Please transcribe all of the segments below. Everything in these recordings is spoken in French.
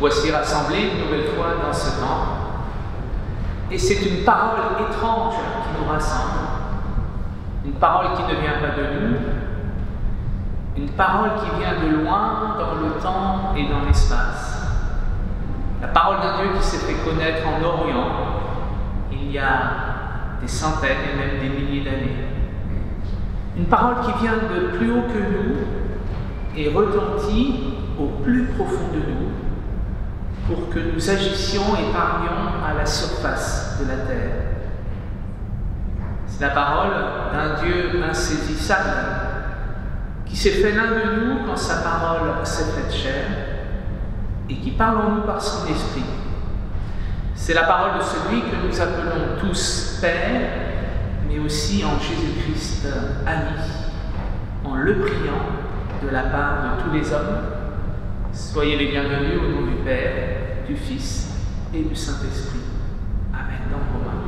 voici rassemblés une nouvelle fois dans ce temple. Et c'est une parole étrange qui nous rassemble. Une parole qui ne vient pas de nous. Une parole qui vient de loin dans le temps et dans l'espace. La parole d'un Dieu qui s'est fait connaître en Orient il y a des centaines et même des milliers d'années. Une parole qui vient de plus haut que nous et retentit au plus profond de nous pour que nous agissions et parlions à la surface de la terre. C'est la parole d'un Dieu insaisissable qui s'est fait l'un de nous quand sa parole s'est faite chair et qui parle en nous par son esprit. C'est la parole de celui que nous appelons tous Père, mais aussi en Jésus-Christ ami, en le priant de la part de tous les hommes. Soyez les bienvenus au nom du Père, du Fils et du Saint-Esprit. Amen. Dans Romains.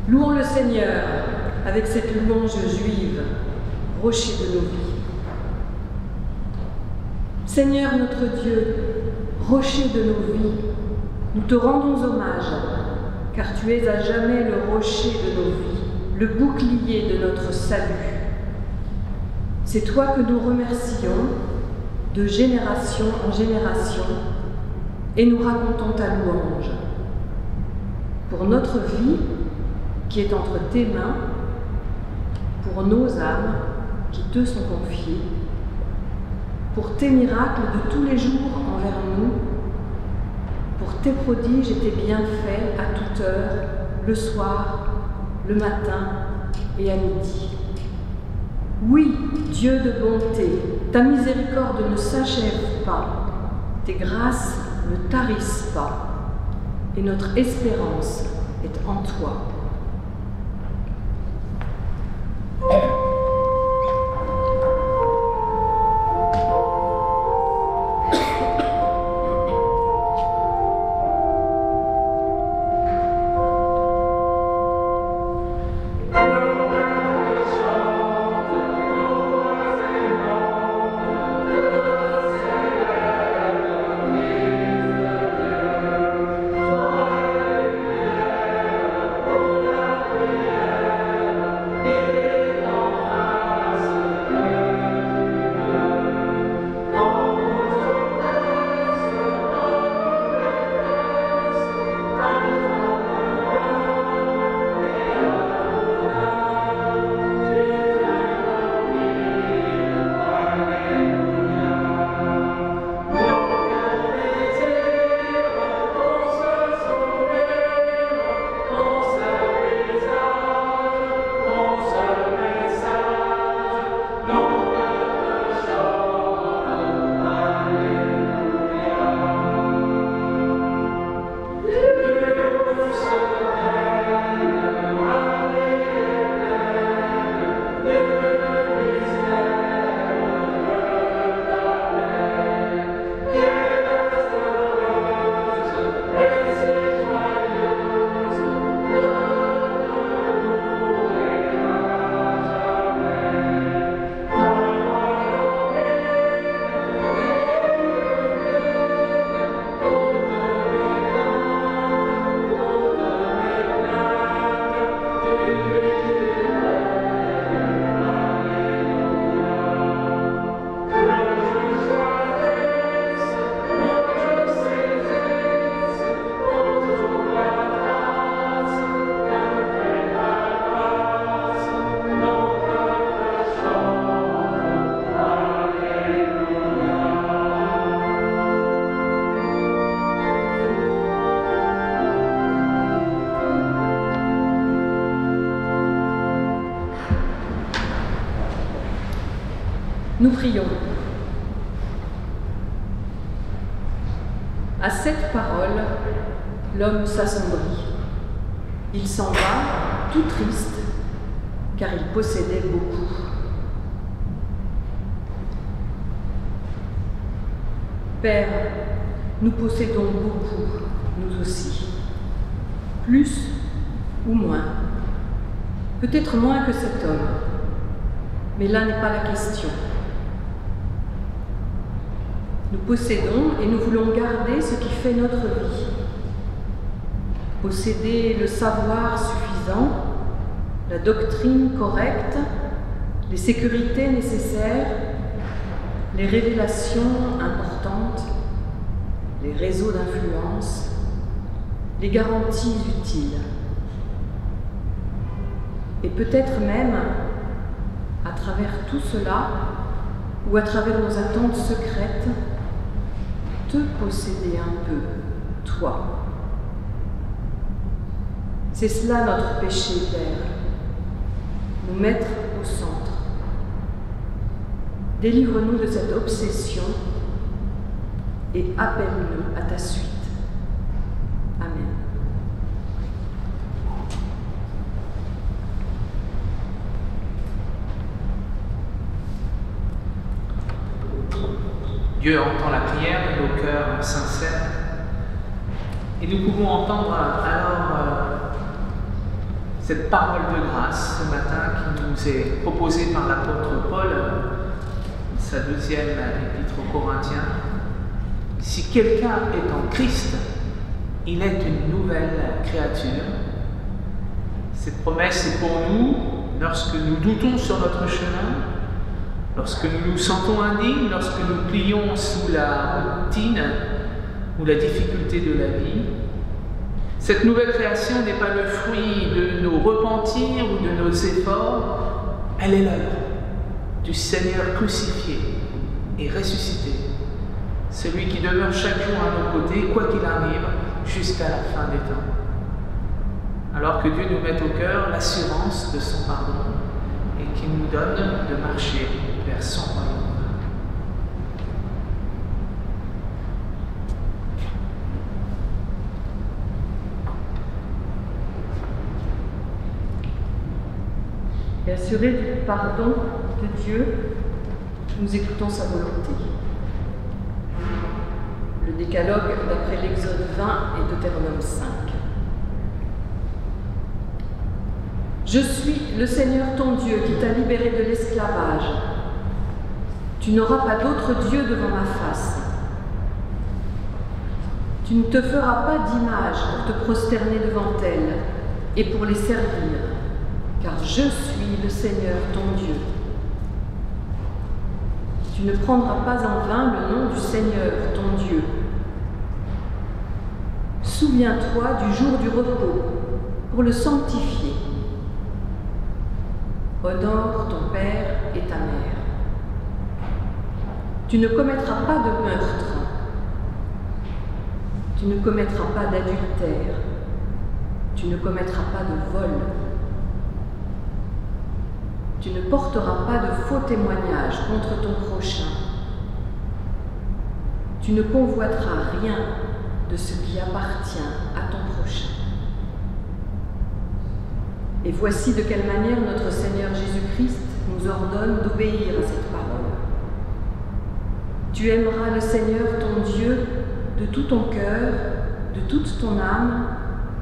Louons le Seigneur avec cette louange juive, rocher de nos vies. Seigneur notre Dieu, rocher de nos vies, nous te rendons hommage, car tu es à jamais le rocher de nos vies, le bouclier de notre salut. C'est toi que nous remercions de génération en génération et nous racontons ta louange. Pour notre vie, qui est entre tes mains, pour nos âmes qui te sont confiées, pour tes miracles de tous les jours envers nous, pour tes prodiges et tes bienfaits à toute heure, le soir, le matin et à midi. Oui, Dieu de bonté, ta miséricorde ne s'achève pas, tes grâces ne tarissent pas, et notre espérance est en toi. Oh Nous prions. À cette parole, l'homme s'assombrit. Il s'en va, tout triste, car il possédait beaucoup. Père, nous possédons beaucoup, nous aussi. Plus ou moins. Peut-être moins que cet homme. Mais là n'est pas la question. Nous possédons et nous voulons garder ce qui fait notre vie. Posséder le savoir suffisant, la doctrine correcte, les sécurités nécessaires, les révélations importantes, les réseaux d'influence, les garanties utiles. Et peut-être même, à travers tout cela, ou à travers nos attentes secrètes, te posséder un peu, toi. C'est cela notre péché, Père, nous mettre au centre. Délivre-nous de cette obsession et appelle-nous à ta suite. Amen. Dieu entend la prière de nos cœurs sincères et nous pouvons entendre alors cette parole de grâce ce matin qui nous est proposée par l'apôtre Paul, sa deuxième épître aux Corinthiens. Si quelqu'un est en Christ, il est une nouvelle créature. Cette promesse est pour nous lorsque nous doutons sur notre chemin, lorsque nous nous sentons indignes, lorsque nous plions sous la routine ou la difficulté de la vie. Cette nouvelle création n'est pas le fruit de nos repentirs ou de nos efforts, elle est l'œuvre du Seigneur crucifié et ressuscité, celui qui demeure chaque jour à nos côtés, quoi qu'il arrive, jusqu'à la fin des temps. Alors que Dieu nous mette au cœur l'assurance de son pardon et qu'il nous donne de marcher vers son royaume. Et assurés du pardon de Dieu, nous écoutons sa volonté. Le décalogue d'après l'Exode 20 et Deutéronome 5. Je suis le Seigneur ton Dieu qui t'a libéré de l'esclavage. Tu n'auras pas d'autre Dieu devant ma face. Tu ne te feras pas d'image pour te prosterner devant elles et pour les servir, car je suis le Seigneur ton Dieu. Tu ne prendras pas en vain le nom du Seigneur ton Dieu. Souviens-toi du jour du repos pour le sanctifier. Honore ton père et ta mère. Tu ne commettras pas de meurtre. Tu ne commettras pas d'adultère. Tu ne commettras pas de vol. Tu ne porteras pas de faux témoignages contre ton prochain. Tu ne convoiteras rien de ce qui appartient à ton prochain. Et voici de quelle manière notre Seigneur Jésus-Christ nous ordonne d'obéir à cette parole. Tu aimeras le Seigneur ton Dieu de tout ton cœur, de toute ton âme,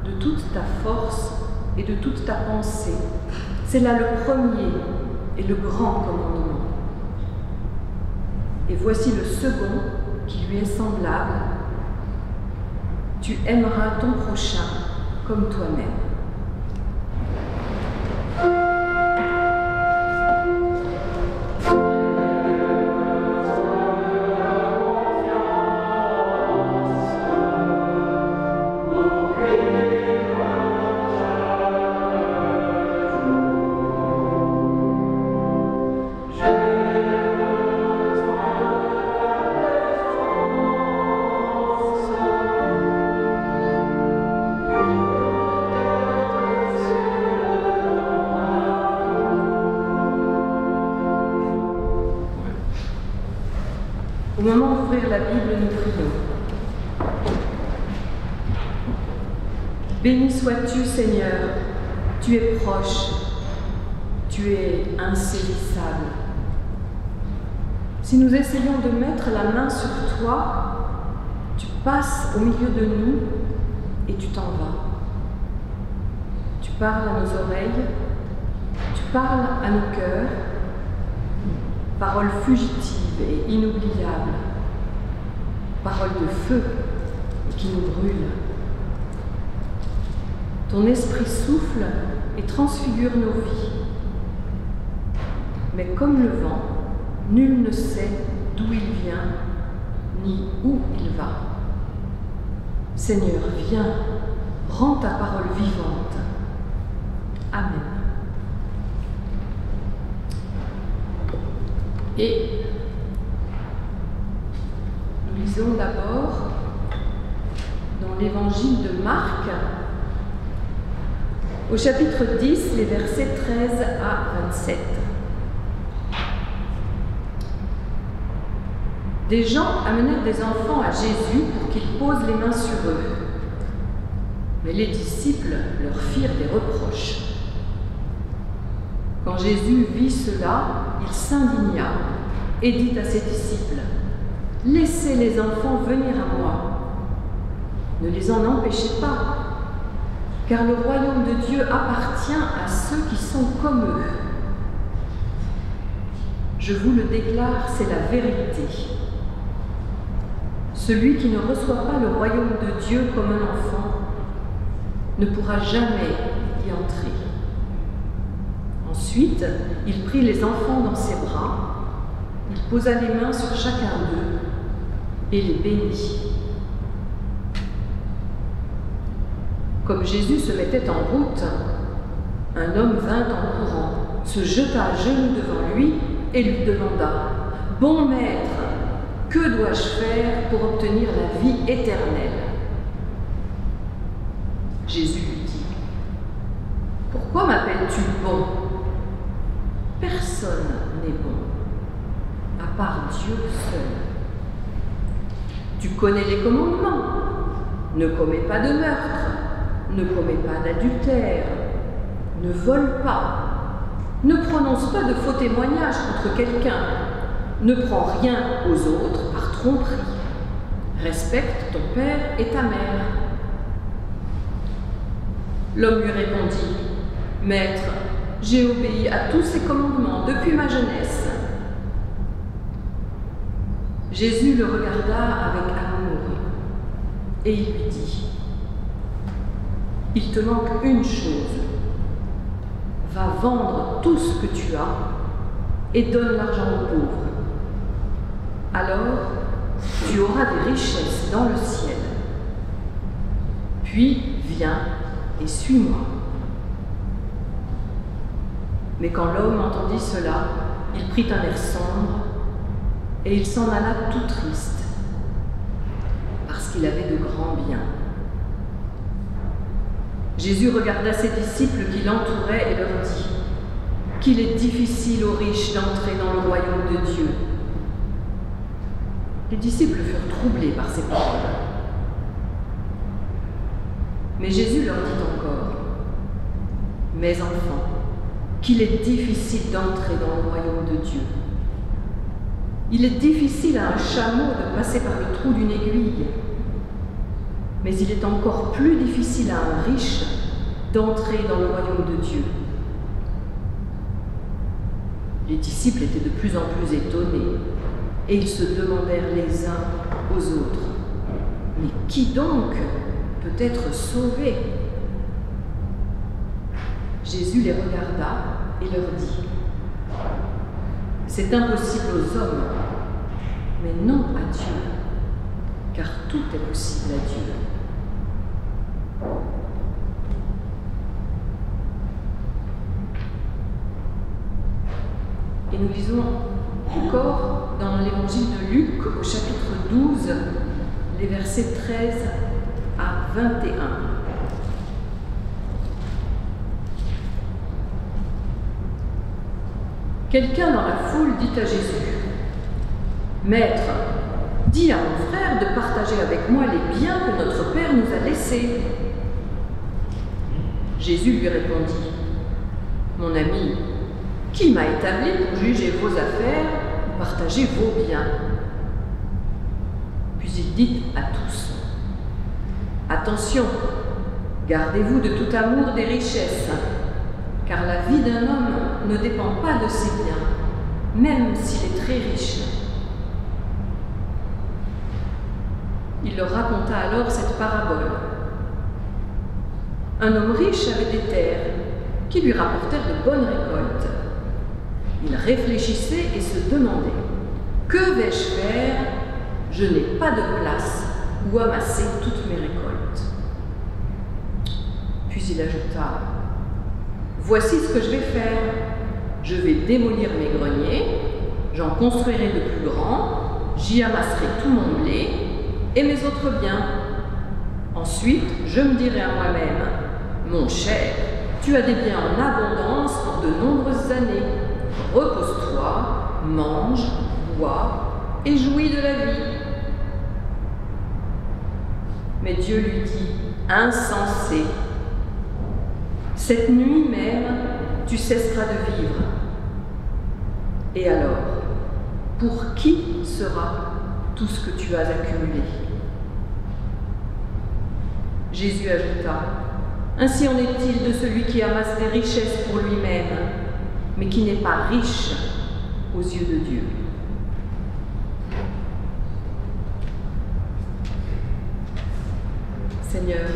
de toute ta force et de toute ta pensée. C'est là le premier et le grand commandement. Et voici le second qui lui est semblable. Tu aimeras ton prochain comme toi-même. Au moment d'ouvrir la Bible, nous prions. Béni sois-tu, Seigneur, tu es proche, tu es insaisissable. Si nous essayons de mettre la main sur toi, tu passes au milieu de nous et tu t'en vas. Tu parles à nos oreilles, tu parles à nos cœurs, paroles fugitives et inoubliables, paroles de feu qui nous brûlent. Ton esprit souffle et transfigure nos vies. Mais comme le vent, nul ne sait d'où il vient, ni où il va. Seigneur, viens, rends ta parole vivante. Amen. Et nous lisons d'abord dans l'évangile de Marc, au chapitre 10, les versets 13 à 27. Des gens amenèrent des enfants à Jésus pour qu'il pose les mains sur eux. Mais les disciples leur firent des reproches. Quand Jésus vit cela, il s'indigna et dit à ses disciples : « Laissez les enfants venir à moi. Ne les en empêchez pas, car le royaume de Dieu appartient à ceux qui sont comme eux. Je vous le déclare, c'est la vérité. Celui qui ne reçoit pas le royaume de Dieu comme un enfant ne pourra jamais y entrer. » Ensuite, il prit les enfants dans ses bras, il posa les mains sur chacun d'eux et les bénit. Comme Jésus se mettait en route, un homme vint en courant, se jeta à genoux devant lui et lui demanda : « Bon maître, que dois-je faire pour obtenir la vie éternelle ?» Jésus lui dit : « Pourquoi m'appelles-tu bon ? Personne n'est bon, à part Dieu seul. Tu connais les commandements. Ne commets pas de meurtre, ne commets pas d'adultère, ne vole pas, ne prononce pas de faux témoignages contre quelqu'un, ne prends rien aux autres par tromperie, respecte ton père et ta mère. » L'homme lui répondit : « Maître, j'ai obéi à tous ces commandements depuis ma jeunesse. » Jésus le regarda avec amour et il lui dit : « Il te manque une chose. Va vendre tout ce que tu as et donne l'argent aux pauvres. Alors, tu auras des richesses dans le ciel. Puis, viens et suis-moi. » Mais quand l'homme entendit cela, il prit un air sombre et il s'en alla tout triste, parce qu'il avait de grands biens. Jésus regarda ses disciples qui l'entouraient et leur dit qu'il est difficile aux riches d'entrer dans le royaume de Dieu. Les disciples furent troublés par ces paroles. Mais Jésus leur dit encore : « Mes enfants, qu'il est difficile d'entrer dans le royaume de Dieu. Il est difficile à un chameau de passer par le trou d'une aiguille, mais il est encore plus difficile à un riche d'entrer dans le royaume de Dieu. » Les disciples étaient de plus en plus étonnés et ils se demandèrent les uns aux autres : « Mais qui donc peut être sauvé ?» Jésus les regarda et leur dit : « C'est impossible aux hommes, mais non à Dieu, car tout est possible à Dieu. » Et nous lisons encore dans l'évangile de Luc, au chapitre 12, les versets 13 à 21. Quelqu'un dans la foule dit à Jésus : « Maître, dis à mon frère de partager avec moi les biens que notre Père nous a laissés. » Jésus lui répondit, « Mon ami, qui m'a établi pour juger vos affaires ou partager vos biens ?» Puis il dit à tous, « Attention, gardez-vous de tout amour des richesses, car la vie d'un homme ne dépend pas de ses biens, même s'il est très riche. » Il leur raconta alors cette parabole. Un homme riche avait des terres qui lui rapportèrent de bonnes récoltes. Il réfléchissait et se demandait, « Que vais-je faire? Je n'ai pas de place où amasser toutes mes récoltes. » Puis il ajouta, « Voici ce que je vais faire. Je vais démolir mes greniers, j'en construirai de plus grands, j'y amasserai tout mon blé et mes autres biens. Ensuite, je me dirai à moi-même, « Mon cher, tu as des biens en abondance pour de nombreuses années. Repose-toi, mange, bois et jouis de la vie. » Mais Dieu lui dit, « Insensé, cette nuit même, tu cesseras de vivre. Et alors, pour qui sera tout ce que tu as accumulé? » Jésus ajouta, « Ainsi en est-il de celui qui amasse des richesses pour lui-même, mais qui n'est pas riche aux yeux de Dieu. » Seigneur,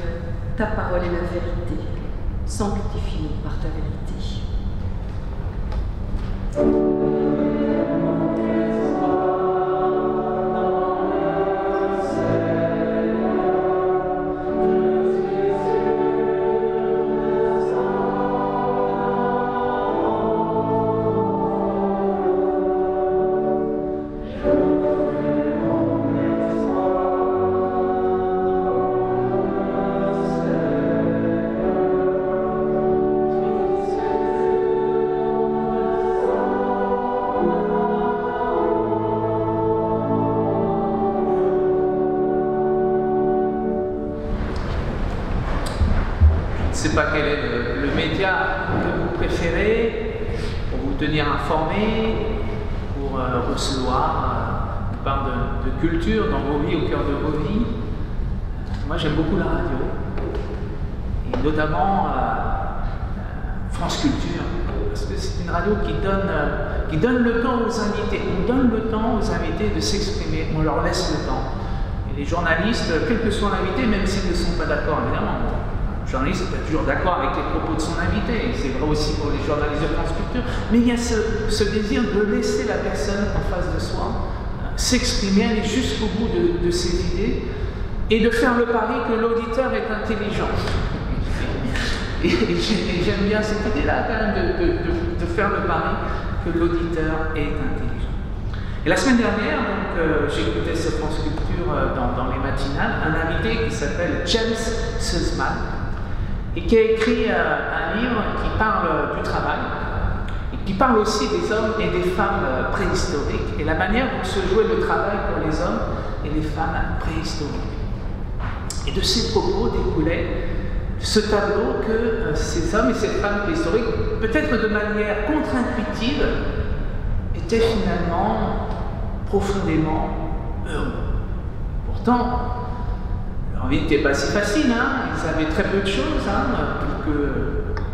ta parole est la vérité. Sanctifie-nous par ta vérité. Je ne sais pas quel est le média que vous préférez pour vous tenir informé, pour recevoir. On parle de culture dans vos vies, au cœur de vos vies. Moi, j'aime beaucoup la radio, et notamment France Culture, parce que c'est une radio qui donne le temps aux invités. On donne le temps aux invités de s'exprimer, on leur laisse le temps. Et les journalistes, quel que soit l'invité, même s'ils ne sont pas d'accord, évidemment, le journaliste n'est pas toujours d'accord avec les propos de son invité, c'est vrai aussi pour les journalistes de France Culture, mais il y a ce désir de laisser la personne en face de soi s'exprimer, aller jusqu'au bout de ses idées et de faire le pari que l'auditeur est intelligent. Et j'aime bien cette idée-là, quand même, de faire le pari que l'auditeur est intelligent. Et la semaine dernière, j'écoutais ce France Culture dans les matinales, un invité qui s'appelle James Sussman, et qui a écrit un livre qui parle du travail, et qui parle aussi des hommes et des femmes préhistoriques, et la manière dont se jouait le travail pour les hommes et les femmes préhistoriques. Et de ces propos découlait ce tableau que ces hommes et ces femmes préhistoriques, peut-être de manière contre-intuitive, étaient finalement profondément heureux. Pourtant, leur vie n'était pas si facile, hein. Ils avaient très peu de choses, quelques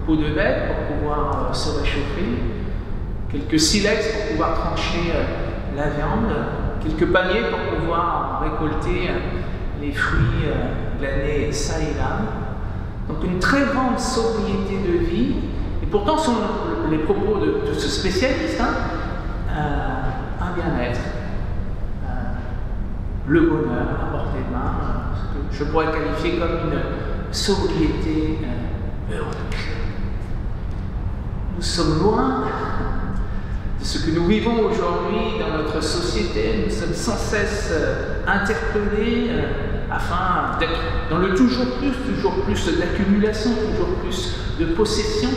peaux de bête pour pouvoir se réchauffer, quelques silex pour pouvoir trancher la viande, quelques paniers pour pouvoir récolter les fruits glanés ça et là. Donc une très grande sobriété de vie, et pourtant sont les propos de ce spécialiste, un bien-être, le bonheur à portée de main, ce que je pourrais qualifier comme une sobriété heureuse. Nous sommes loin de ce que nous vivons aujourd'hui dans notre société. Nous sommes sans cesse interpellés afin d'être dans le toujours plus d'accumulation, toujours plus de possession,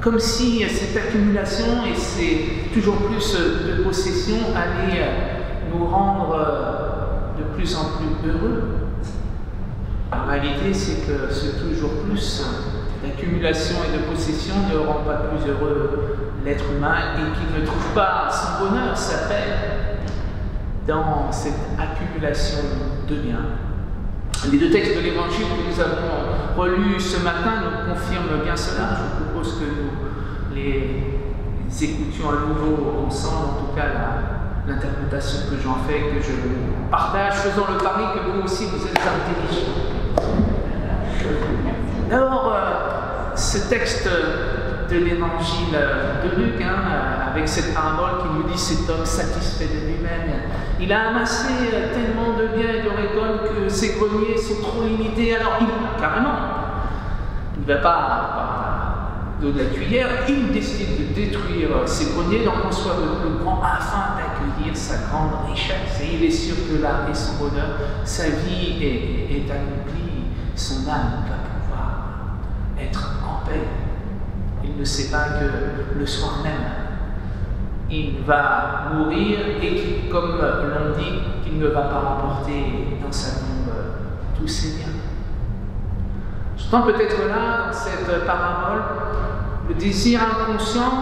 comme si cette accumulation et ces toujours plus de possession allaient nous rendre plus en plus heureux. La réalité, c'est que ce toujours plus d'accumulation et de possession ne rend pas plus heureux l'être humain et qu'il ne trouve pas son bonheur, sa paix dans cette accumulation de biens. Les deux textes de l'Évangile que nous avons relus ce matin nous confirment bien cela. Je vous propose que nous les écoutions à nouveau ensemble, en tout cas l'interprétation que j'en fais, que je partage, faisant le pari que vous aussi vous êtes intelligents. D'abord, ce texte de l'Évangile de Luc, avec cette parabole qui nous dit cet homme satisfait de lui-même, il a amassé tellement de biens et de récoltes que ses greniers sont trop limités, alors il ne va pas d'eau de la cuillère, il décide de détruire ses greniers, d'en construire de plus grands afin d'accueillir sa grande richesse. Et il est sûr que là est son bonheur, sa vie est accomplie, son âme va pouvoir être en paix. Il ne sait pas que le soir même, il va mourir et comme l'on dit, qu'il ne va pas rapporter dans sa tombe tous ses biens. J'entends peut-être là, dans cette parabole, le désir inconscient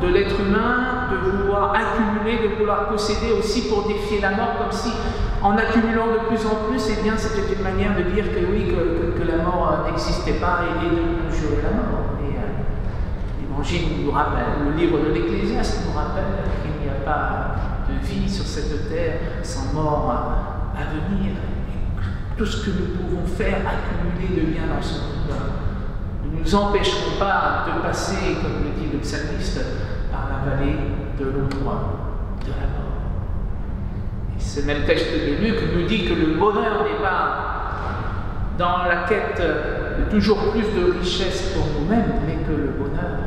de l'être humain de vouloir accumuler, de vouloir posséder aussi pour défier la mort, comme si en accumulant de plus en plus, eh bien, c'était une manière de dire que oui, que la mort n'existait pas et de conjurer la mort. L'Évangile nous rappelle, le livre de l'Ecclésiaste nous rappelle qu'il n'y a pas de vie sur cette terre sans mort à venir. Et tout ce que nous pouvons faire, accumuler de biens dans ce monde, ne nous empêcheront pas de passer, comme le dit le psalmiste, par la vallée de l'ombre de la mort. Et ce même texte de Luc nous dit que le bonheur n'est pas dans la quête de toujours plus de richesse pour nous-mêmes, mais que le bonheur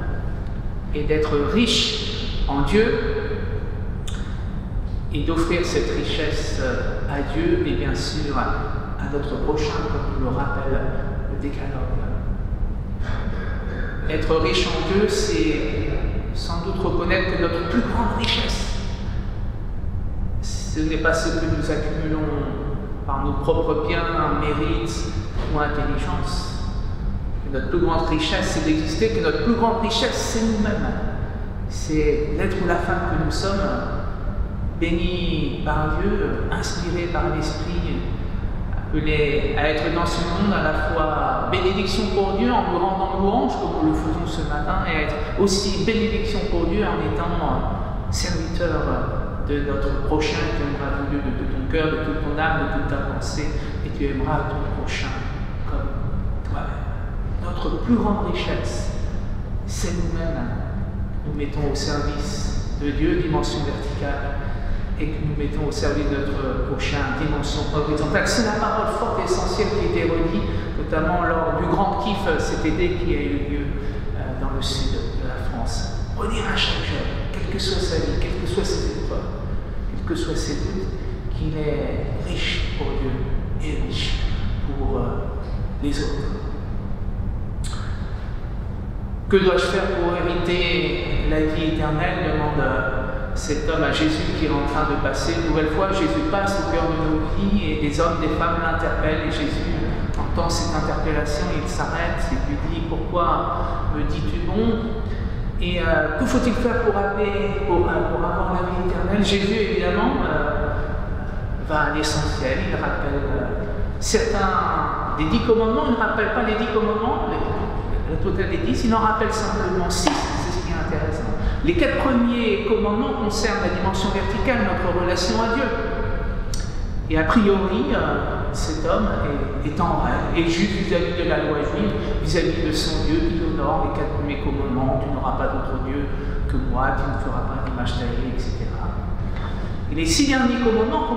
est d'être riche en Dieu et d'offrir cette richesse à Dieu et bien sûr à notre prochain, comme nous le rappelle le Décalogue. Être riche en Dieu, c'est sans doute reconnaître que notre plus grande richesse, ce n'est pas ce que nous accumulons par nos propres biens, mérites ou intelligence. Notre plus grande richesse, c'est d'exister, que notre plus grande richesse, c'est nous-mêmes. C'est l'être ou la femme que nous sommes, bénis par Dieu, inspirés par l'Esprit, appelés à être dans ce monde à la fois bénédiction pour Dieu en nous rendant louange, comme nous le faisons ce matin, et être aussi bénédiction pour Dieu en étant serviteur de notre prochain. Tu aimeras Dieu de tout ton cœur, de toute ton âme, de toute ta pensée, et tu aimeras ton prochain comme toi-même. Notre plus grande richesse, c'est nous-mêmes. Nous mettons au service de Dieu, dimension verticale, et que nous mettons au service de notre prochain, dimension horizontale. C'est la parole forte et essentielle qui a été redite, notamment lors du grand kiff cet été qui a eu lieu dans le sud de la France. Redire à chaque jeune, quelle que soit sa vie, quelles que soient ses épreuves, quels que soient ses doutes, qu'il est riche pour Dieu et riche pour les autres. Que dois-je faire pour hériter la vie éternelle, demande cet homme à Jésus qui est en train de passer. Une nouvelle fois, Jésus passe au cœur de nos vies et des hommes, des femmes l'interpellent. Et Jésus entend cette interpellation, il s'arrête et lui dit « Pourquoi me dis-tu bon ?» Et que faut-il faire pour avoir la vie éternelle? Jésus, évidemment, va à l'essentiel. Il rappelle certains des 10 commandements. Il ne rappelle pas les 10 commandements, la totale des 10, il en rappelle simplement 6, c'est ce qui est intéressant. Les 4 premiers commandements concernent la dimension verticale, notre relation à Dieu. Et a priori, cet homme est en règle, et juste vis-à-vis de la loi juive, vis-à-vis de son Dieu, il honore les 4 premiers commandements, tu n'auras pas d'autre Dieu que moi, tu ne feras pas d'image taillée, etc. Et les 6 derniers commandements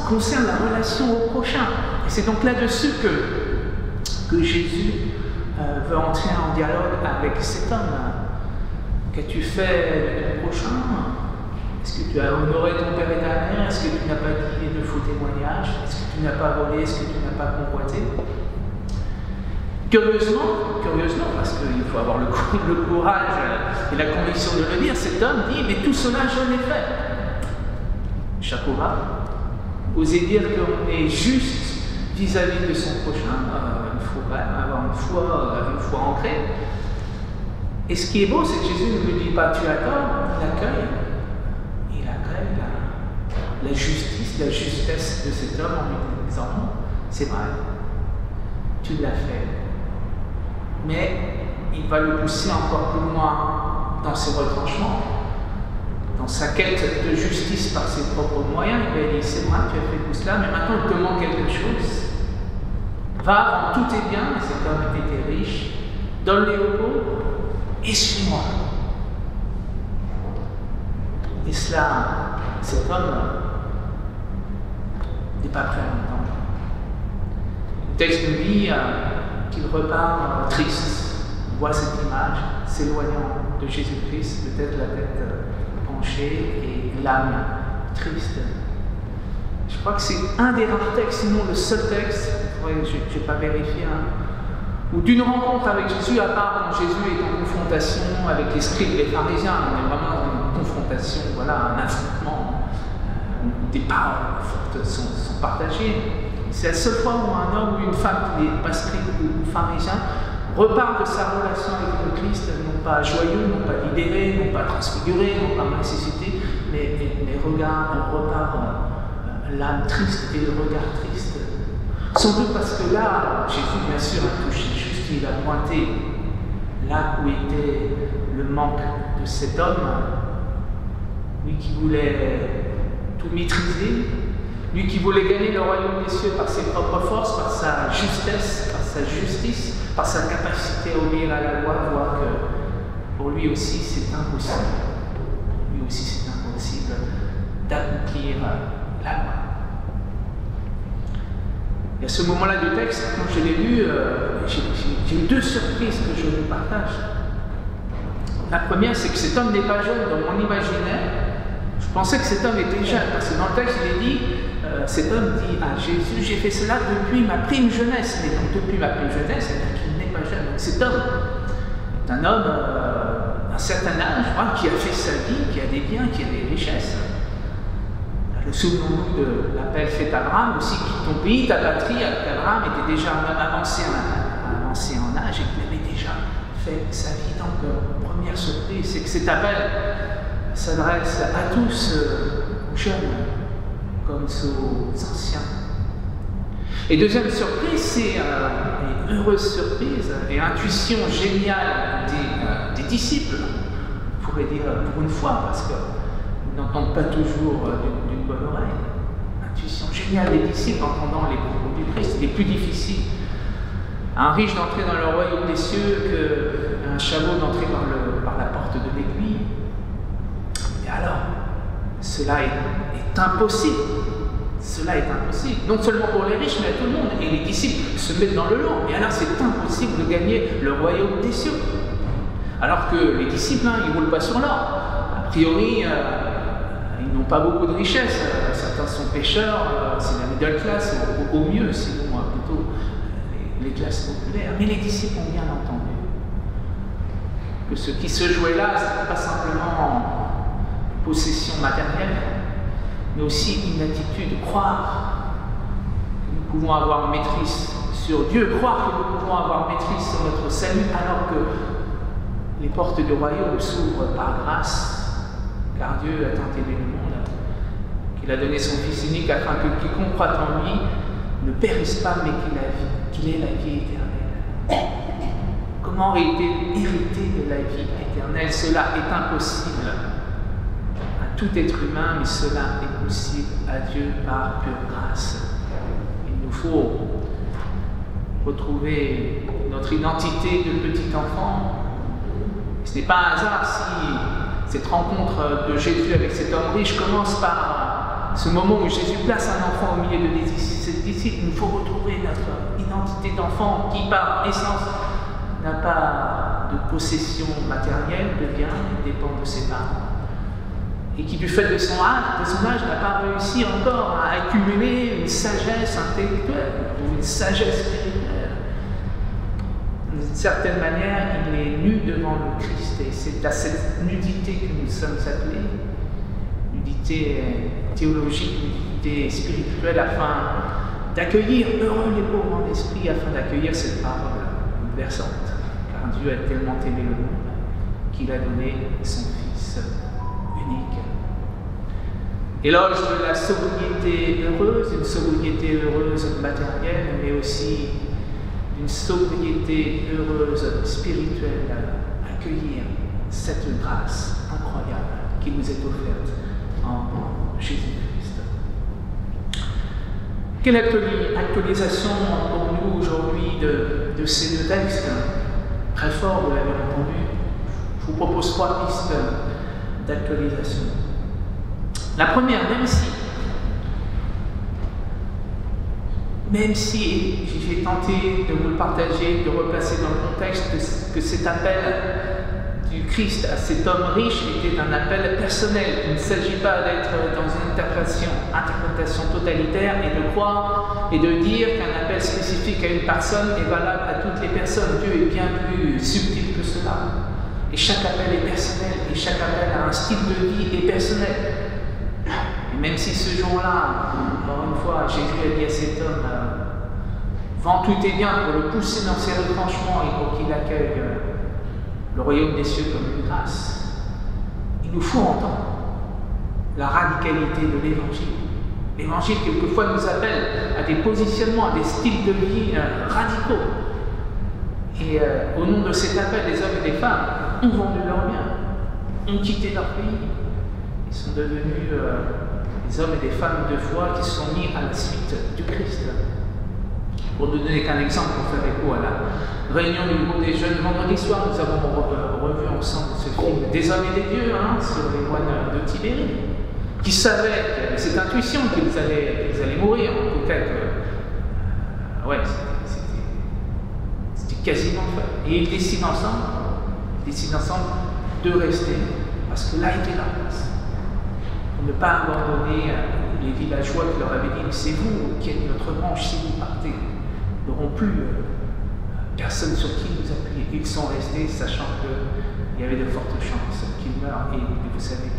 concernent la relation au prochain. Et c'est donc là-dessus que Jésus veut entrer en dialogue avec cet homme. Qu'as-tu fait de ton prochain? Est-ce que tu as honoré ton père et ta mère? Est-ce que tu n'as pas dit de faux témoignages? Est-ce que tu n'as pas volé? Est-ce que tu n'as pas convoité? Curieusement, parce qu'il faut avoir le courage et la conviction de le dire, cet homme dit, mais tout cela je l'ai fait. Chapeau bas, oser dire qu'on est juste vis-à-vis de son prochain. Il faut quand même avoir une foi ancrée. Et ce qui est beau, c'est que Jésus ne lui dit pas tu as tort, il accueille la justice, la justesse de cet homme en lui disant non, c'est vrai, tu l'as fait. Mais il va le pousser encore plus loin dans ses retranchements, dans sa quête de justice par ses propres moyens. Il va dire c'est vrai, tu as fait tout cela, mais maintenant il te manque quelque chose. Va, tout est bien, cet homme était riche, donne-les aux pauvres et suis-moi. Et cela, cet homme n'est pas prêt à l'entendre. Le texte nous dit qu'il repart triste. On voit cette image s'éloignant de Jésus-Christ, peut-être la tête penchée et l'âme triste. Je crois que c'est un des rares textes, sinon le seul texte, je n'ai pas vérifié, ou d'une rencontre avec Jésus, à part quand Jésus est en confrontation avec les scribes et les pharisiens. On est vraiment dans une confrontation, voilà, un affrontement, où des paroles fortes sont partagées. C'est la seule fois où un homme ou une femme qui n'est pas scribe ou pharisien repart de sa relation avec le Christ, non pas joyeux, non pas libéré, non pas transfiguré, non pas ressuscité, mais repart l'âme triste et le regard triste. Sans doute parce que là, Jésus, bien sûr, a touché juste, il a pointé là où était le manque de cet homme, lui qui voulait tout maîtriser, lui qui voulait gagner le royaume des cieux par ses propres forces, par sa justesse, par sa justice, par sa capacité à obéir à la loi, voir que pour lui aussi c'est impossible. Lui aussi c'est impossible d'accomplir la loi. Et à ce moment-là du texte, quand je l'ai lu, j'ai eu deux surprises que je vous partage. La première, c'est que cet homme n'est pas jeune. Dans mon imaginaire, je pensais que cet homme était jeune, parce que dans le texte, il est dit, cet homme dit à Jésus, j'ai fait cela depuis ma prime jeunesse. Mais donc depuis ma prime jeunesse, c'est-à-dire qu'il n'est pas jeune. Donc cet homme est un homme d'un certain âge, qui a fait sa vie, qui a des biens, qui a des richesses. Le souvenons-nous de l'appel fait à Abraham aussi, quitte ton pays, ta patrie, alors qu'Abraham était déjà avancé en âge et qu'il avait déjà fait sa vie. Donc, première surprise, c'est que cet appel s'adresse à tous, aux jeunes comme aux anciens. Et deuxième surprise, c'est une heureuse surprise et intuition géniale des disciples, on pourrait dire pour une fois, parce qu'ils n'entendent pas toujours d'une bonne oreille. Intuition géniale des disciples entendant les propos du Christ. Il est plus difficile à un riche d'entrer dans le royaume des cieux qu'un chameau d'entrer par la porte de l'aiguille. Et alors, cela est impossible. Cela est impossible. Non seulement pour les riches, mais à tout le monde. Et les disciples se mettent dans le lot. Et alors, c'est impossible de gagner le royaume des cieux. Alors que les disciples, ils ne roulent pas sur l'or. A priori, ils n'ont pas beaucoup de richesses. Certains sont pêcheurs, c'est la middle class au mieux, sinon plutôt les classes populaires. Mais les disciples ont bien entendu que ce qui se jouait là, ce n'était pas simplement possession matérielle, mais aussi une attitude de croire que nous pouvons avoir maîtrise sur Dieu, croire que nous pouvons avoir maîtrise sur notre salut, alors que les portes du royaume s'ouvrent par grâce, car Dieu a tant aimé le monde qu'il a donné son Fils unique afin que quiconque croit en lui ne périsse pas, mais qu'il ait la vie éternelle. Comment hériter de la vie éternelle? Cela est impossible à tout être humain, mais cela est possible à Dieu par pure grâce. Il nous faut retrouver notre identité de petit enfant. Ce n'est pas un hasard si cette rencontre de Jésus avec cet homme riche commence par ce moment où Jésus place un enfant au milieu de ses disciples. Il nous faut retrouver notre identité d'enfant qui, par essence, n'a pas de possession matérielle, de biens, il dépend de ses parents. Et qui, du fait de son âge, n'a pas réussi encore à accumuler une sagesse intellectuelle ou une sagesse spirituelle. D'une certaine manière, il est nu devant le Christ, et c'est à cette nudité que nous sommes appelés, nudité théologique, solidité spirituelle afin d'accueillir, heureux les pauvres en esprit, afin d'accueillir cette parole bouleversante. Car Dieu a tellement aimé le monde qu'il a donné son Fils unique. Éloge de la sobriété heureuse, une sobriété heureuse matérielle, mais aussi d'une sobriété heureuse spirituelle, accueillir cette grâce incroyable qui nous est offerte en Jésus-Christ. Quelle actualisation pour nous aujourd'hui de ces deux textes? Très fort, vous l'avez entendu. Je vous propose 3 pistes d'actualisation. La première, même si j'ai tenté de vous le partager, de replacer dans le contexte que cet appel du Christ à cet homme riche était un appel personnel. Il ne s'agit pas d'être dans une interprétation totalitaire et de croire et de dire qu'un appel spécifique à une personne est valable à toutes les personnes. Dieu est bien plus subtil que cela. Et chaque appel est personnel, et chaque appel a un style de vie et personnel. Et même si ce jour-là, encore une fois, Jésus a dit à cet homme, vends tous tes biens pour le pousser dans ses retranchements et pour qu'il accueille le royaume des cieux comme une grâce, il nous faut entendre la radicalité de l'Évangile. L'Évangile, quelquefois, nous appelle à des positionnements, à des styles de vie radicaux. Et au nom de cet appel, des hommes et des femmes ont vendu leurs biens, ont quitté leur pays. Ils sont devenus des hommes et des femmes de foi qui se sont mis à la suite du Christ. Pour ne donner qu'un exemple, pour faire écho à la réunion du groupe des jeunes vendredi soir, nous avons revu ensemble ce film des hommes et des dieux sur les moines de Tibérie, qui savaient, qui avaient cette intuition qu'ils allaient mourir, en tout cas c'était quasiment fait. Et ils décident ensemble de rester, parce que là était leur place. Pour ne pas abandonner les villageois qui leur avaient dit, c'est vous qui êtes notre branche, si vous partez. Ils n'auront plus personne sur qui nous appuyer. Ils sont restés, sachant qu'il y avait de fortes chances qu'ils meurent, et vous savez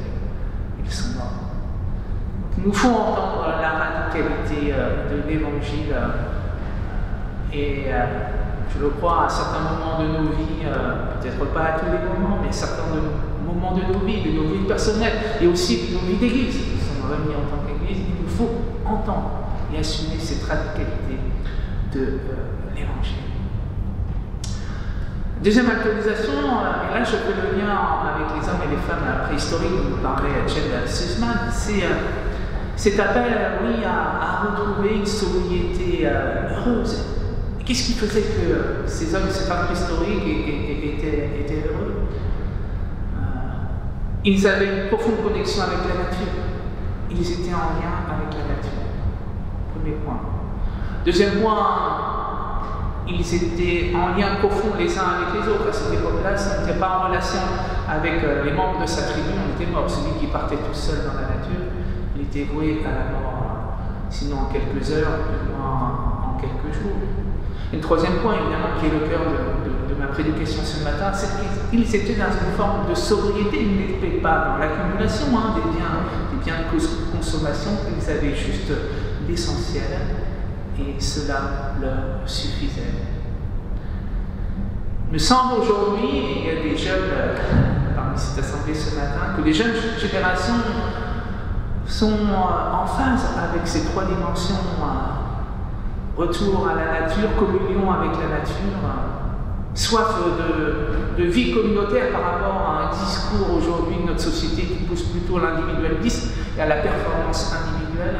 qu'ils sont morts. Il nous faut entendre la radicalité de l'Évangile, et je le crois, à certains moments de nos vies, peut-être pas à tous les moments, mais à certains moments de nos vies personnelles, et aussi de nos vies d'église, qui sont réunis en tant qu'église, il nous faut entendre et assumer cette radicalité de l'Évangile. Deuxième actualisation, et là je fais le lien avec les hommes et les femmes préhistoriques dont vous parlez à Jed Sussman, c'est cet appel à retrouver une sobriété heureuse. Qu'est-ce qui faisait que ces hommes et ces femmes préhistoriques étaient heureux? Ils avaient une profonde connexion avec la nature. Ils étaient en lien avec la nature. Premier point. Deuxième point, ils étaient en lien profond les uns avec les autres. À cette époque-là, ça n'était pas en relation avec les membres de sa tribu, on était mort. Celui qui partait tout seul dans la nature, il était voué à la mort, sinon en quelques heures, en quelques jours. Et le troisième point, évidemment, qui est le cœur de ma prédication ce matin, c'est qu'ils étaient dans une forme de sobriété. Ils n'étaient pas dans l'accumulation des biens de consommation, ils avaient juste l'essentiel. Et cela leur suffisait. Il me semble aujourd'hui, et il y a des jeunes parmi cette assemblée ce matin, que les jeunes générations sont en phase avec ces 3 dimensions. Retour à la nature, communion avec la nature, soif de vie communautaire par rapport à un discours aujourd'hui de notre société qui pousse plutôt à l'individualisme et à la performance individuelle.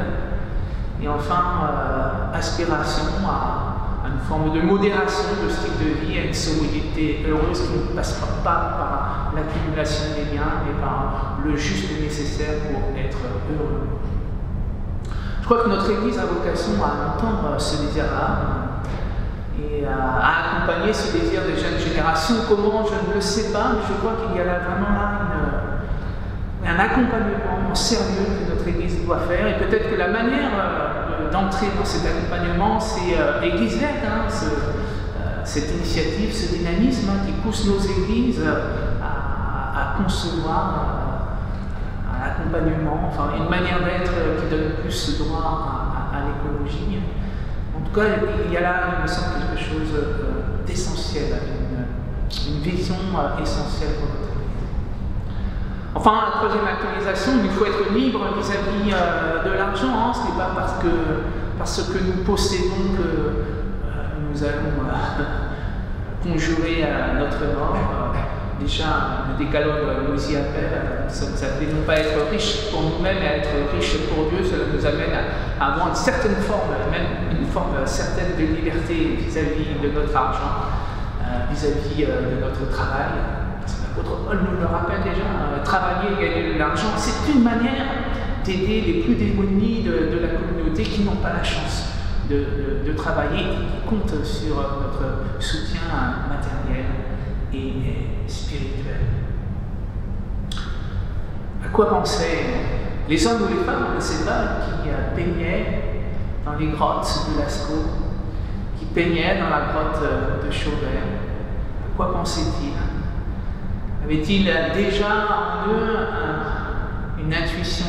Et enfin, aspiration à une forme de modération de style de vie, à une sobriété heureuse qui ne passera pas par l'accumulation des biens, mais par le juste nécessaire pour être heureux. Je crois que notre Église a vocation à entendre ce désir-là et à accompagner ce désir des jeunes générations. Comment, je ne le sais pas, mais je crois qu'il y a là vraiment un accompagnement sérieux que notre Église doit faire. Et peut-être que la manière d'entrer dans cet accompagnement, c'est Église verte, cette initiative, ce dynamisme qui pousse nos églises à concevoir, à accompagner d'accompagnement, enfin une manière d'être qui donne plus droit à l'écologie. En tout cas, il y a là, il me semble, quelque chose d'essentiel, une vision essentielle pour notre vie. Enfin, la troisième actualisation, il faut être libre vis-à-vis de l'argent. Hein. Ce n'est pas parce que nous possédons que nous allons conjurer à notre mort. Déjà, le décalogue nous y appelle. Ça nous appelle non pas à être riche pour nous-mêmes, mais à être riche pour Dieu. Cela nous amène à avoir une certaine forme, même une forme certaine de liberté vis-à-vis de notre argent, vis-à-vis de notre travail. L'apôtre Paul nous le rappelle déjà, travailler, gagner de l'argent, c'est une manière d'aider les plus démunis de la communauté qui n'ont pas la chance de travailler et qui comptent sur notre soutien matériel et spirituel. À quoi pensaient les hommes ou les femmes, on ne sait pas, qui peignaient dans les grottes de Lascaux, qui peignaient dans la grotte de Chauvet? À quoi pensaient-ils? Avaient-ils déjà en eux une intuition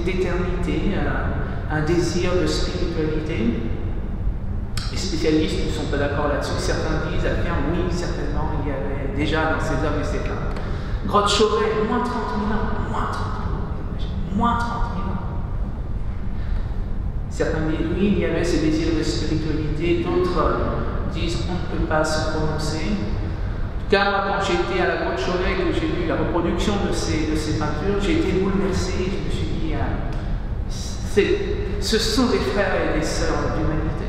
d'éternité, un désir de spiritualité? Les spécialistes ne sont pas d'accord là-dessus. Certains disent, affirment, oui, certainement, il y avait déjà dans ces hommes et ces femmes. Grotte Chauvet, moins 30 000 ans, moins 30 000 ans. Certains disent, oui, il y avait ce désir de spiritualité. D'autres disent, on ne peut pas se prononcer. En tout cas, moi, quand j'étais à la Grotte Chauvet, que j'ai vu la reproduction de ces peintures, j'ai été bouleversé. Je me suis dit, ce sont des frères et des sœurs d'humanité.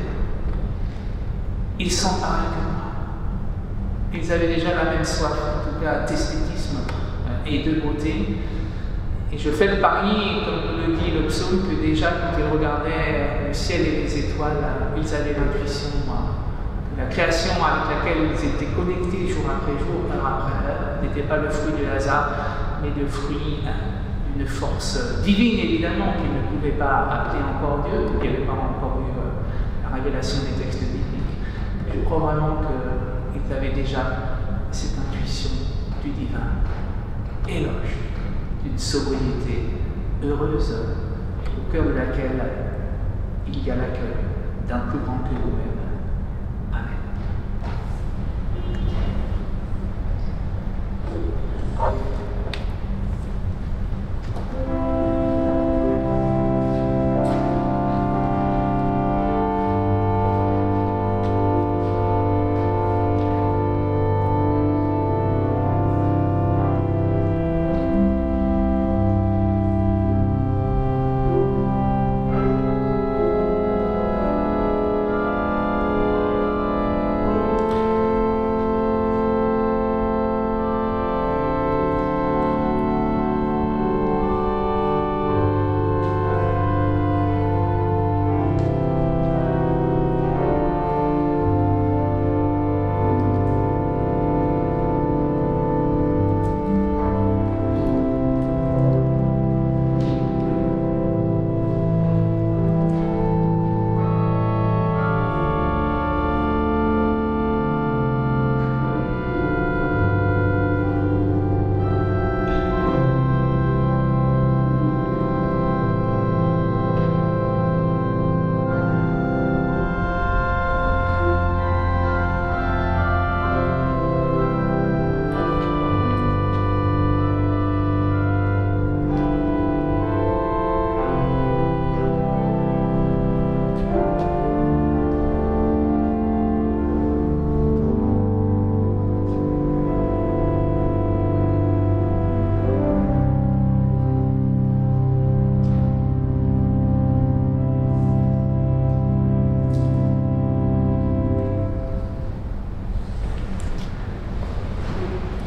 Ils sont pareils que moi. Ils avaient déjà la même soif, en tout cas d'esthétisme et de beauté. Et je fais le pari, comme le dit le psaume, que déjà quand ils regardaient le ciel et les étoiles, ils avaient l'intuition que la création avec laquelle ils étaient connectés jour après jour, heure après heure, n'était pas le fruit du hasard, mais le fruit d'une force divine, évidemment, qu'ils ne pouvaient pas appeler encore Dieu, il n'y avait pas encore eu la révélation des textes bibliques. Je crois vraiment qu'ils avaient déjà cette intuition du divin. Éloge d'une sobriété heureuse, au cœur de laquelle il y a l'accueil d'un plus grand que vous-même. Amen.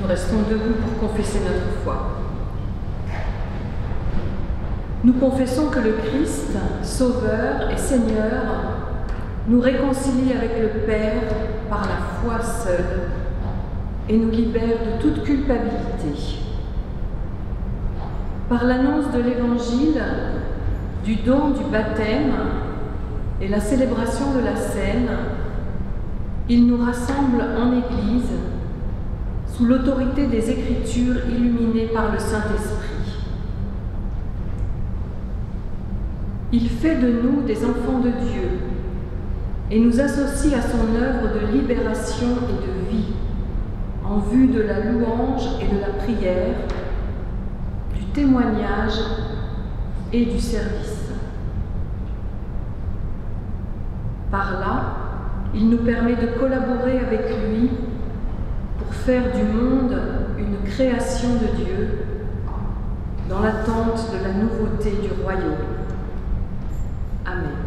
Restons debout pour confesser notre foi. Nous confessons que le Christ, Sauveur et Seigneur, nous réconcilie avec le Père par la foi seule et nous libère de toute culpabilité. Par l'annonce de l'Évangile, du don du baptême et la célébration de la Seine, il nous rassemble en Église sous l'autorité des Écritures illuminées par le Saint-Esprit. Il fait de nous des enfants de Dieu et nous associe à son œuvre de libération et de vie, en vue de la louange et de la prière, du témoignage et du service. Par là, il nous permet de collaborer avec lui pour faire du monde une création de Dieu dans l'attente de la nouveauté du royaume. Amen.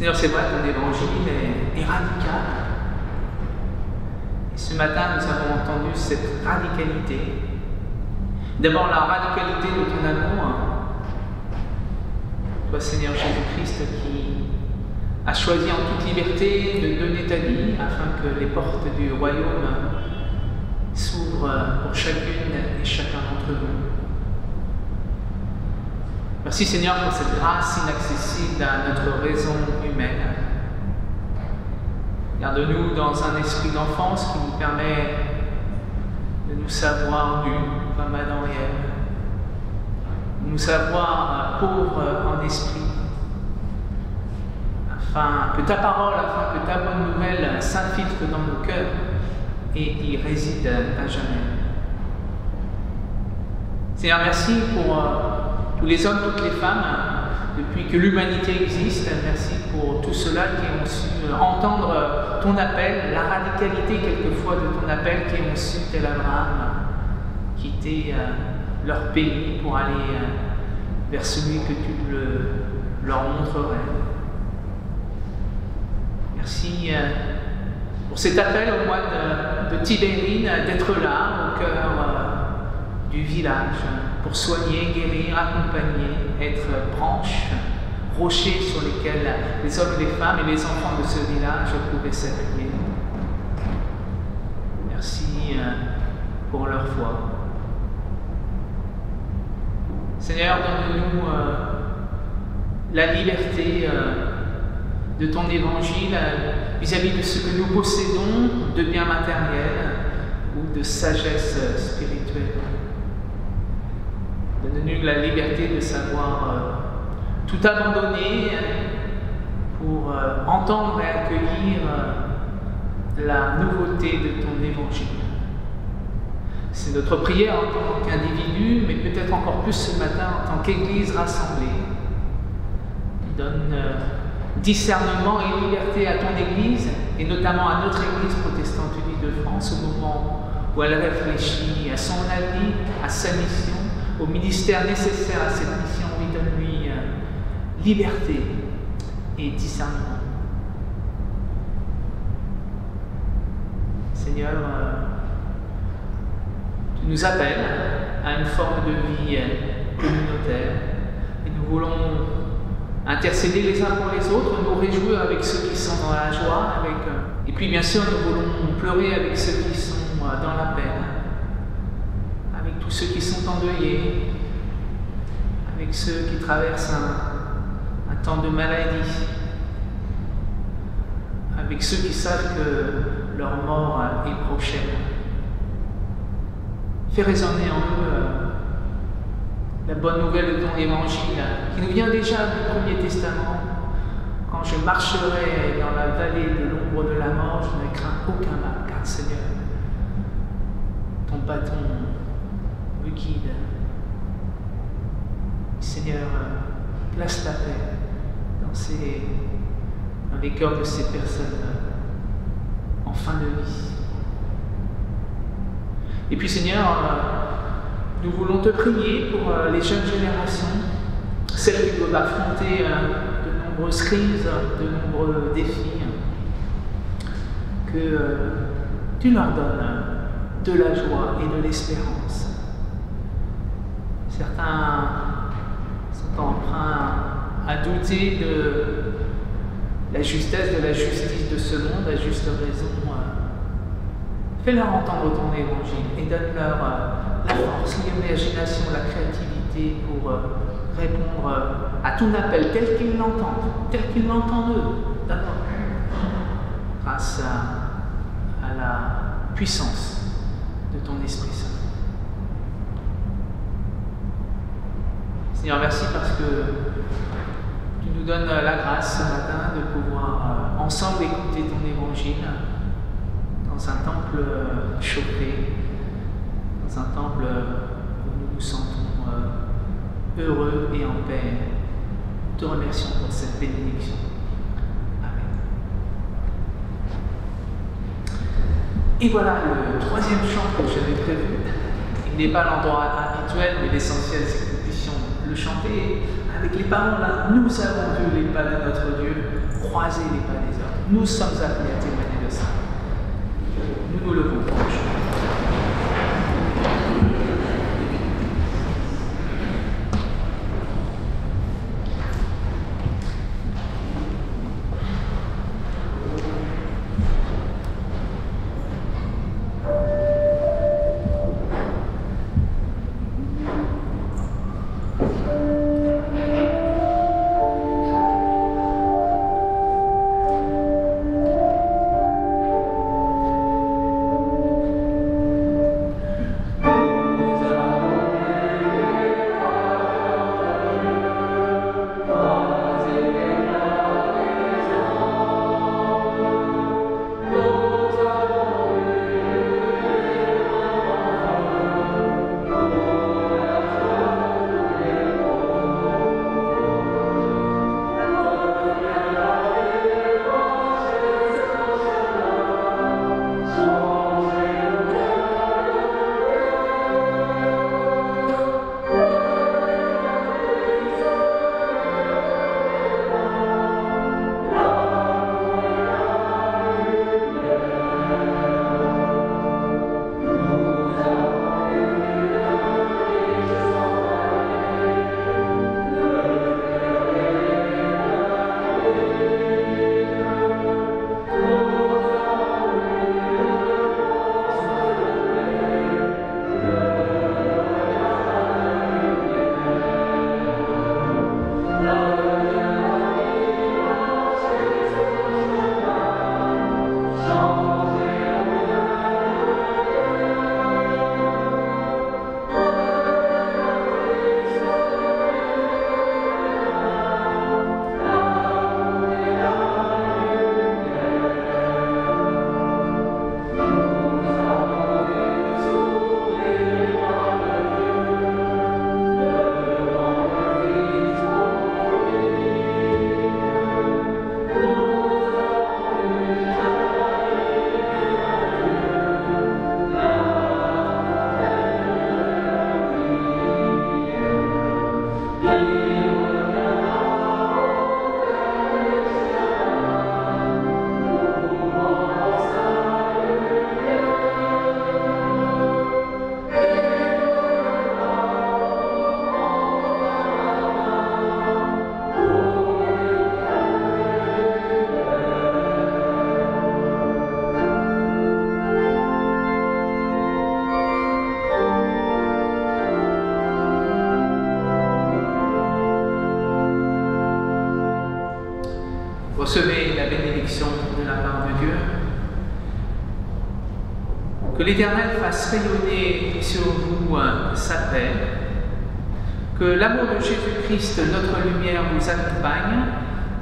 Seigneur, c'est vrai que ton évangile est radical. Et ce matin, nous avons entendu cette radicalité. D'abord, la radicalité de ton amour. Toi, Seigneur Jésus-Christ, qui as choisi en toute liberté de donner ta vie afin que les portes du royaume s'ouvrent pour chacune et chacun d'entre nous. Merci Seigneur pour cette grâce inaccessible à notre raison humaine. Garde-nous dans un esprit d'enfance qui nous permet de nous savoir nus, comme Adam et Ève. Nous savoir pauvres en esprit, afin que ta parole, afin que ta bonne nouvelle s'infiltre dans nos cœurs et y réside à jamais. Seigneur, merci pour tous les hommes, toutes les femmes, depuis que l'humanité existe. Merci pour tous ceux-là qui ont su entendre ton appel, la radicalité quelquefois de ton appel, qui ont su, tel Abraham, quitter leur pays pour aller vers celui que tu leur montrerais. Merci pour cet appel au mois de Tibérine, d'être là, au cœur du village, pour soigner, guérir, accompagner, être branche, rocher sur lesquels les hommes, les femmes et les enfants de ce village pouvaient s'appuyer. Merci pour leur foi. Seigneur, donne-nous la liberté de ton évangile vis-à-vis de ce que nous possédons de biens matériels ou de sagesse spirituelle. Donne-nous la liberté de savoir tout abandonner pour entendre et accueillir la nouveauté de ton évangile. C'est notre prière en tant qu'individu, mais peut-être encore plus ce matin en tant qu'Église rassemblée. Donne discernement et liberté à ton Église, et notamment à notre Église protestante unie de France, au moment où elle réfléchit à son avenir, à sa mission, au ministère nécessaire à cette mission. Oui, donne-lui liberté et discernement. Seigneur, tu nous appelles à une forme de vie communautaire et nous voulons intercéder les uns pour les autres, nous réjouir avec ceux qui sont dans la joie, et puis bien sûr nous voulons pleurer avec ceux qui sont dans la peine, avec tous ceux qui sont endeuillés, avec ceux qui traversent un temps de maladie, avec ceux qui savent que leur mort est prochaine. Fais résonner en eux la bonne nouvelle de ton évangile, qui nous vient déjà du Premier Testament. Quand je marcherai dans la vallée de l'ombre de la mort, je ne crains aucun mal, car Seigneur, ton bâton me guide. Seigneur, place ta paix dans les cœurs de ces personnes en fin de vie. Et puis Seigneur, nous voulons te prier pour les jeunes générations, celles qui doivent affronter de nombreuses crises, de nombreux défis, que tu leur donnes de la joie et de l'espérance. Certains sont empreints à douter de la justesse, de la justice de ce monde, à juste raison. Fais-leur entendre ton évangile et donne-leur la force, l'imagination, la créativité pour répondre à ton appel tel qu'ils l'entendent eux, d'abord, grâce à la puissance de ton Esprit Saint. Seigneur, merci parce que tu nous donnes la grâce ce matin de pouvoir ensemble écouter ton évangile dans un temple chauffé, dans un temple où nous nous sentons heureux et en paix. Nous te remercions pour cette bénédiction. Amen. Et voilà le troisième chant que j'avais prévu. Il n'est pas l'endroit habituel, mais l'essentiel c'est que nous puissions le chanter avec les paroles. Nous avons vu les pas de notre Dieu, croiser les pas des hommes. Nous sommes appelés à témoigner de ça. Nous nous levons pour le chant. Recevez la bénédiction de la part de Dieu. Que l'Éternel fasse rayonner sur vous sa paix. Que l'amour de Jésus-Christ, notre lumière, vous accompagne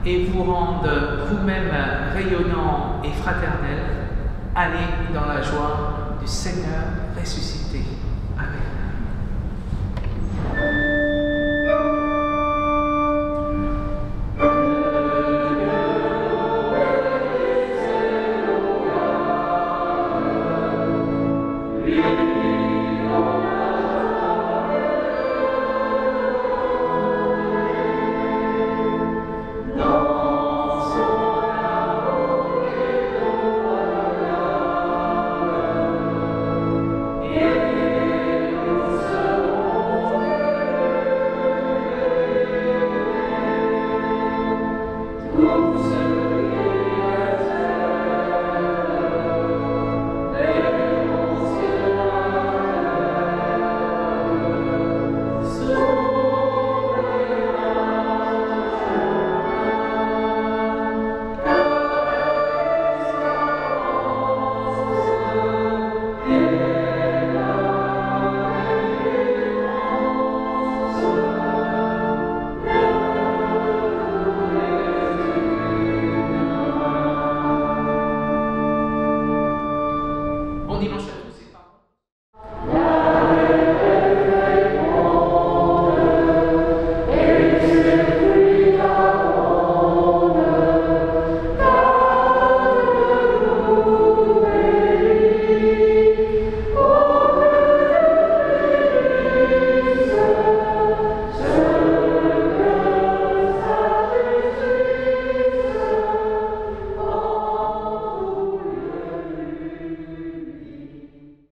et vous rende vous-même rayonnant et fraternel. Allez dans la joie du Seigneur ressuscité. Amen. Amen.